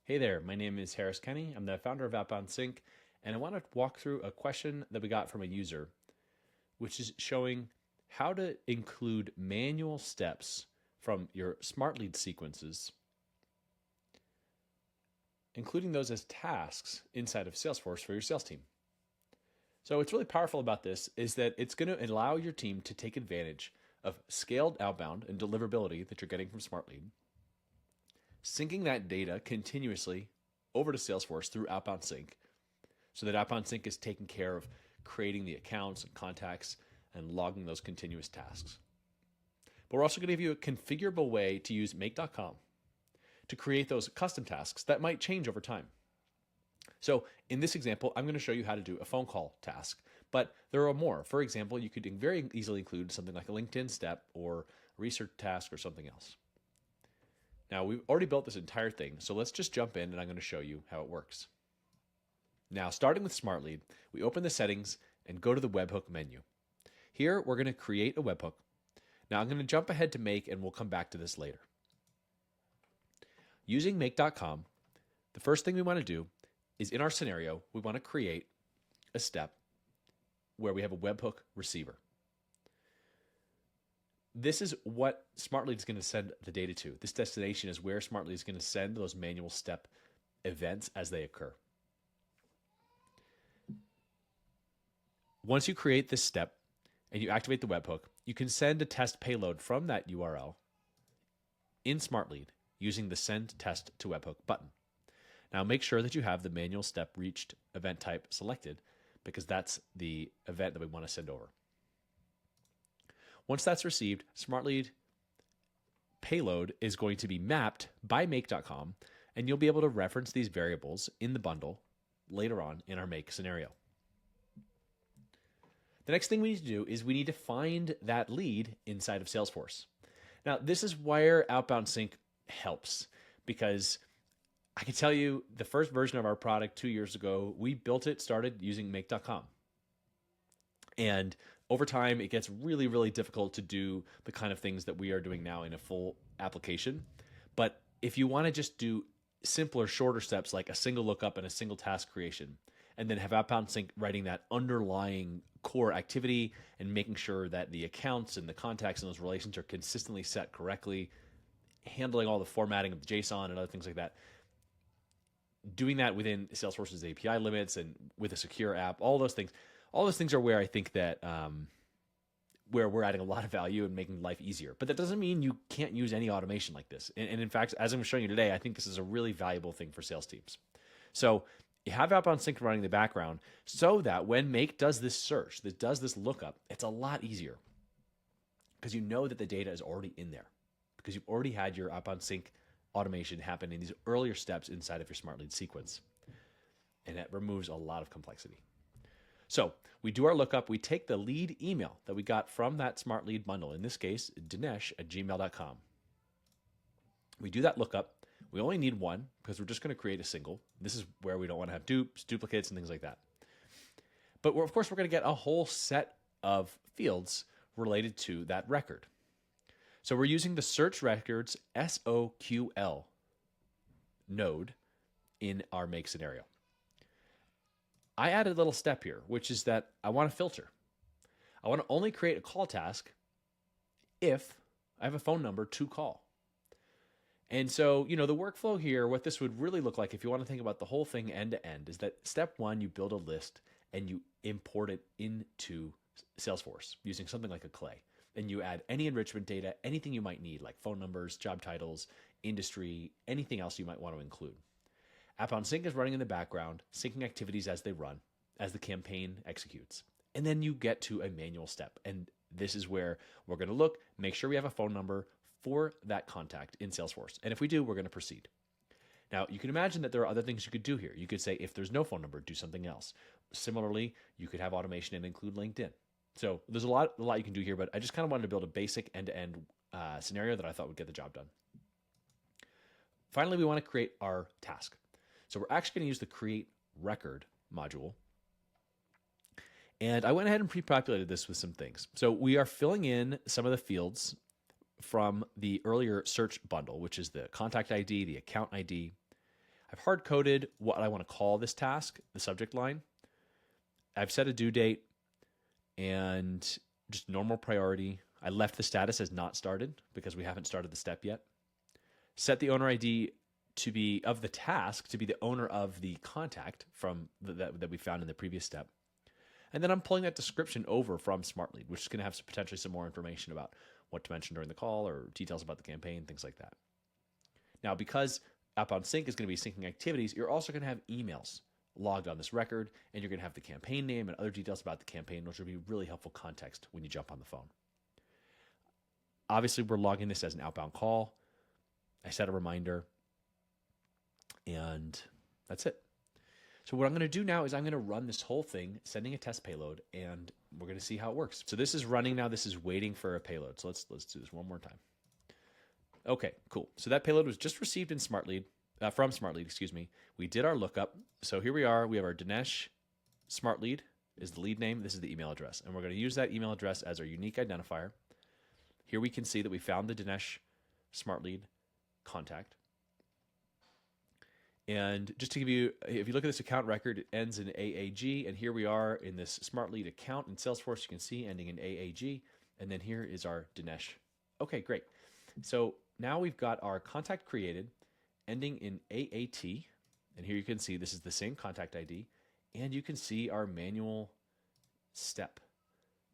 Hey there, my name is Harris Kenny. I'm the founder of OutboundSync, and I want to walk through a question that we got from a user, which is showing how to include manual steps from your Smartlead sequences, including those as tasks inside of Salesforce for your sales team. So what's really powerful about this is that it's going to allow your team to take advantage of scaled outbound and deliverability that you're getting from Smartlead, syncing that data continuously over to Salesforce through OutboundSync so that OutboundSync is taking care of creating the accounts and contacts and logging those continuous tasks. But we're also going to give you a configurable way to use make.com to create those custom tasks that might change over time. So in this example, I'm going to show you how to do a phone call task, but there are more. For example, you could very easily include something like a LinkedIn step or a research task or something else. Now, we've already built this entire thing, so let's just jump in and I'm going to show you how it works. Now, starting with Smartlead, we open the settings and go to the webhook menu. Here, we're going to create a webhook. Now, I'm going to jump ahead to make, and we'll come back to this later. Using make.com, the first thing we want to do is in our scenario, we want to create a step where we have a webhook receiver. This is what Smartlead is going to send the data to. This destination is where Smartlead is going to send those manual step events as they occur. Once you create this step and you activate the webhook, you can send a test payload from that URL in Smartlead using the Send Test to Webhook button. Now make sure that you have the manual step reached event type selected because that's the event that we want to send over. Once that's received, Smartlead payload is going to be mapped by make.com, and you'll be able to reference these variables in the bundle later on in our make scenario. The next thing we need to do is we need to find that lead inside of Salesforce. Now, this is where OutboundSync helps because I can tell you the first version of our product 2 years ago, we built it, started using make.com. And over time, it gets really, really difficult to do the kind of things that we are doing now in a full application. But if you want to just do simpler, shorter steps like a single lookup and a single task creation, and then have OutboundSync writing that underlying core activity and making sure that the accounts and the contacts and those relations are consistently set correctly, handling all the formatting of the JSON and other things like that, doing that within Salesforce's API limits and with a secure app, all those things are where I think that where we're adding a lot of value and making life easier. But that doesn't mean you can't use any automation like this. And in fact, as I'm showing you today, I think this is a really valuable thing for sales teams. So you have OutboundSync running in the background so that when Make does this search, that does this lookup, it's a lot easier because you know that the data is already in there because you've already had your OutboundSync automation happen in these earlier steps inside of your Smartlead sequence. And that removes a lot of complexity. So we do our lookup. We take the lead email that we got from that Smartlead bundle, in this case, dinesh@gmail.com. We do that lookup. We only need one because we're just going to create a single. This is where we don't want to have dupes, duplicates, and things like that. But of course, we're going to get a whole set of fields related to that record. So we're using the search records SOQL node in our make scenario. I added a little step here, which is that I want to filter. I want to only create a call task if I have a phone number to call. And so, the workflow here, what this would really look like if you want to think about the whole thing end to end is that step one, you build a list and you import it into Salesforce using something like a Clay. And you add any enrichment data, anything you might need, like phone numbers, job titles, industry, anything else you might want to include. OutboundSync is running in the background, syncing activities as they run, as the campaign executes. And then you get to a manual step. And this is where we're going to look, make sure we have a phone number for that contact in Salesforce. And if we do, we're going to proceed. Now, you can imagine that there are other things you could do here. You could say, if there's no phone number, do something else. Similarly, you could have automation and include LinkedIn. So there's a lot you can do here, but I just kind of wanted to build a basic end-to-end scenario that I thought would get the job done. Finally, we want to create our task. So we're actually going to use the create record module. And I went ahead and pre-populated this with some things. So we are filling in some of the fields from the earlier search bundle, which is the contact ID, the account ID. I've hard coded what I want to call this task, the subject line. I've set a due date and just normal priority. I left the status as not started because we haven't started the step yet. Set the owner ID to be of the task, to be the owner of the contact from that we found in the previous step. And then I'm pulling that description over from Smartlead, which is going to have potentially some more information about what to mention during the call or details about the campaign, things like that. Now, because OutboundSync is going to be syncing activities, you're also going to have emails logged on this record, and you're going to have the campaign name and other details about the campaign, which will be really helpful context when you jump on the phone. Obviously, we're logging this as an outbound call. I set a reminder, and that's it. So what I'm going to do now is I'm going to run this whole thing, sending a test payload, and we're going to see how it works. So this is running now. This is waiting for a payload. So let's do this one more time. Okay, cool. So that payload was just received in Smartlead, from Smartlead, excuse me. We did our lookup. So here we are. We have our Dinesh Smartlead is the lead name. This is the email address. And we're going to use that email address as our unique identifier. Here we can see that we found the Dinesh Smartlead contact. And just to give you, if you look at this account record, it ends in AAG. And here we are in this Smartlead account in Salesforce. You can see ending in AAG. And then here is our Dinesh. Okay, great. So now we've got our contact created, ending in AAT. And here you can see this is the same contact ID. And you can see our manual step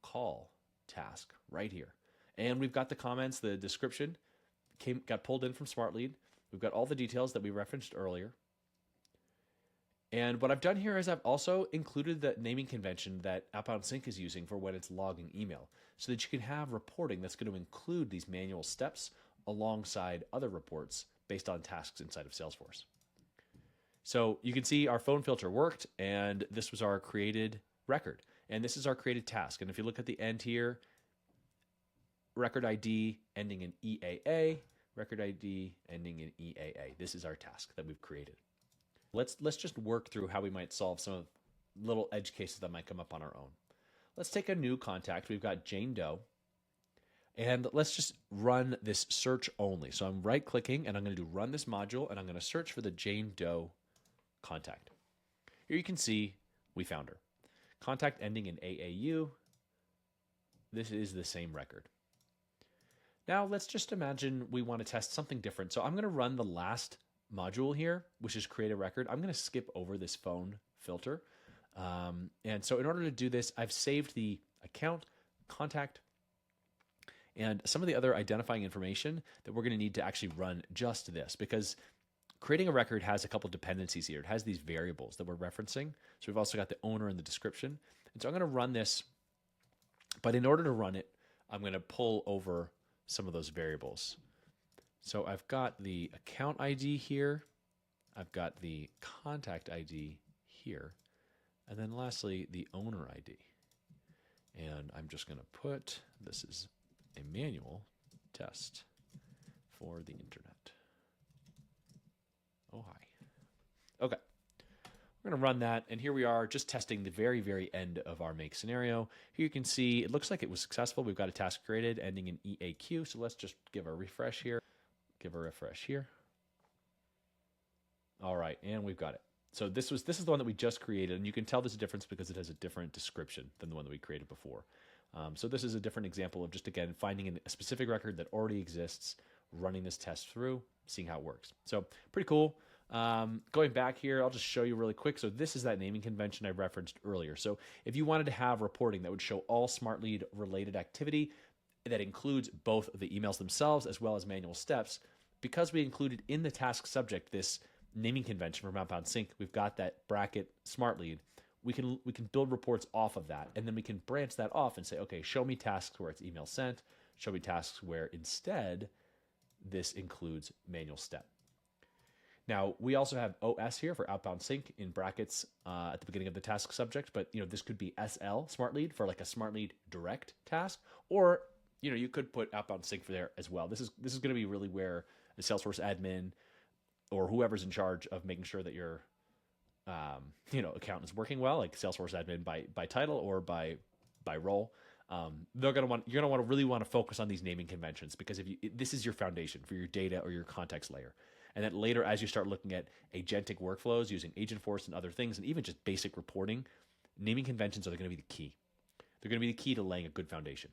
call task right here. And we've got the comments, the description got pulled in from Smartlead. We've got all the details that we referenced earlier. And what I've done here is I've also included the naming convention that OutboundSync is using for when it's logging email, so that you can have reporting that's going to include these manual steps alongside other reports based on tasks inside of Salesforce. So you can see our phone filter worked, and this was our created record. And this is our created task. And if you look at the end here, record ID ending in EAA, record ID ending in EAA. This is our task that we've created. Let's just work through how we might solve some of little edge cases that might come up on our own. Let's take a new contact. We've got Jane Doe. And let's just run this search only. So I'm right clicking and I'm going to do run this module, and I'm going to search for the Jane Doe contact. Here you can see we found her. Contact ending in AAU. This is the same record. Now let's just imagine we want to test something different. So I'm going to run the last module here, which is create a record. I'm going to skip over this phone filter. And so in order to do this, I've saved the account, contact, and some of the other identifying information that we're going to need to actually run just this, because creating a record has a couple dependencies here. It has these variables that we're referencing. So we've also got the owner and the description. And so I'm going to run this, but in order to run it, I'm going to pull over some of those variables. So I've got the account ID here. I've got the contact ID here. And then lastly, the owner ID. And I'm just going to put, this is a manual test for the internet. Oh, hi. Okay. We're going to run that. And here we are just testing the very, very end of our make scenario. Here you can see it looks like it was successful. We've got a task created ending in EAQ. So let's just give a refresh here. Give a refresh here. All right. And we've got it. So this is the one that we just created. And you can tell there's a difference because it has a different description than the one that we created before. So this is a different example of just, again, finding a specific record that already exists, running this test through, seeing how it works. So pretty cool. Going back here, I'll just show you really quick. So this is that naming convention I referenced earlier. So if you wanted to have reporting that would show all Smartlead related activity that includes both the emails themselves as well as manual steps, because we included in the task subject this naming convention from OutboundSync, we've got that bracket Smartlead. We can build reports off of that, and then we can branch that off and say, okay, show me tasks where it's email sent, show me tasks where instead this includes manual step. Now, we also have OS here for OutboundSync in brackets at the beginning of the task subject, but this could be SL, Smartlead, for like a Smartlead direct task, or you could put OutboundSync for there as well. This is going to be really where the Salesforce admin or whoever's in charge of making sure that your account is working well, like Salesforce admin by title or by role. You're going to really want to focus on these naming conventions, because this is your foundation for your data or your context layer. And then later, as you start looking at agentic workflows using Agentforce and other things, and even just basic reporting, naming conventions are going to be the key. They're going to be the key to laying a good foundation.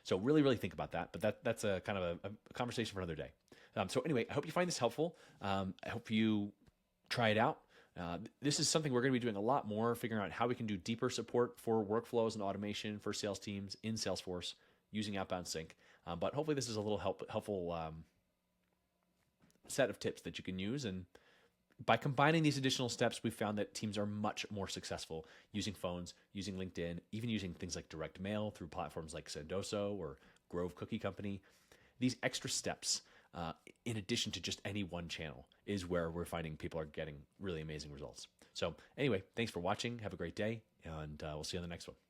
So really, really think about that. But that's a kind of a conversation for another day. So anyway, I hope you find this helpful. I hope you try it out. This is something we're going to be doing a lot more, figuring out how we can do deeper support for workflows and automation for sales teams in Salesforce using OutboundSync. But hopefully this is a little helpful set of tips that you can use. And by combining these additional steps, we've found that teams are much more successful using phones, using LinkedIn, even using things like direct mail through platforms like Sendoso or Grove Cookie Company. These extra steps, in addition to just any one channel, is where we're finding people are getting really amazing results. So anyway, thanks for watching. Have a great day, and we'll see you on the next one.